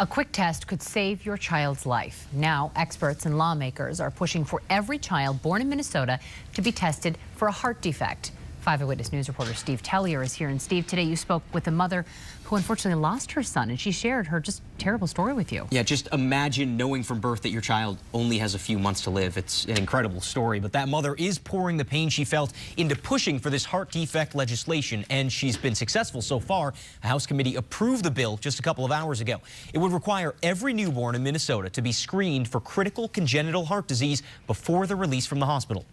A quick test could save your child's life. Now, experts and lawmakers are pushing for every child born in Minnesota to be tested for a heart defect. 5 Eyewitness News reporter Steve Tellier is here. And Steve, today you spoke with a mother who unfortunately lost her son, and she shared her just terrible story with you. Yeah, just imagine knowing from birth that your child only has a few months to live. It's an incredible story, but that mother is pouring the pain she felt into pushing for this heart defect legislation, and she's been successful so far. A House committee approved the bill just a couple of hours ago. It would require every newborn in Minnesota to be screened for critical congenital heart disease before they're released from the hospital.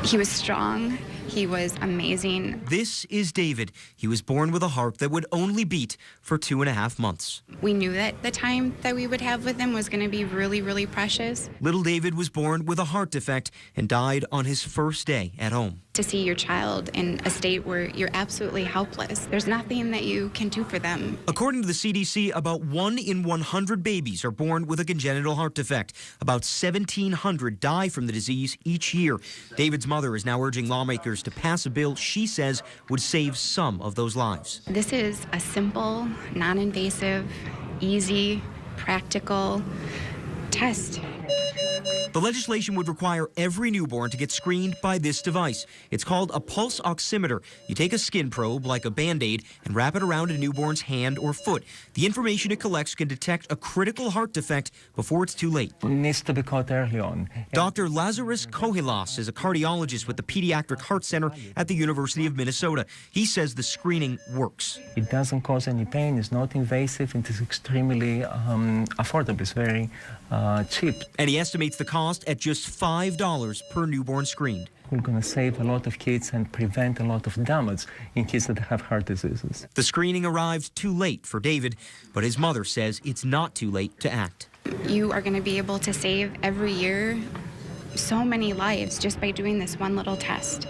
He was strong. He was amazing. This is David. He was born with a heart that would only beat for 2.5 months. We knew that the time that we would have with him was going to be really, really precious. Little David was born with a heart defect and died on his first day at home. To see your child in a state where you're absolutely helpless, there's nothing that you can do for them. According to the CDC, about 1 in 100 babies are born with a congenital heart defect. About 1,700 die from the disease each year. David's mother is now urging lawmakers to pass a bill she says would save some of those lives. This is a simple, non-invasive, easy, practical test. The legislation would require every newborn to get screened by this device. It's called a pulse oximeter. You take a skin probe, like a Band-Aid, and wrap it around a newborn's hand or foot. The information it collects can detect a critical heart defect before it's too late. It needs to be caught early on. Dr. Lazarus Kohelas is a cardiologist with the Pediatric Heart Center at the University of Minnesota. He says the screening works. It doesn't cause any pain, it's not invasive, it is extremely affordable, it's very cheap. And he estimates the cost at just $5 per newborn screened. We're going to save a lot of kids and prevent a lot of damage in kids that have heart diseases. The screening arrived too late for David, but his mother says it's not too late to act. You are going to be able to save every year so many lives just by doing this one little test.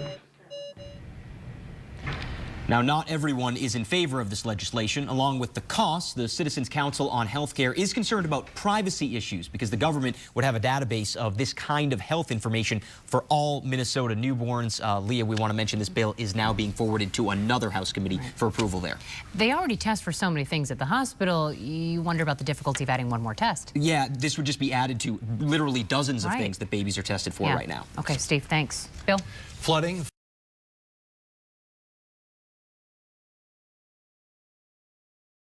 Now, not everyone is in favor of this legislation. Along with the costs, the Citizens Council on Healthcare is concerned about privacy issues because the government would have a database of this kind of health information for all Minnesota newborns. Leah, we want to mention this bill is now being forwarded to another House committee for approval there. They already test for so many things at the hospital. You wonder about the difficulty of adding one more test. Yeah, this would just be added to literally dozens of things that babies are tested for right now. Okay, Steve, thanks. Bill? Flooding.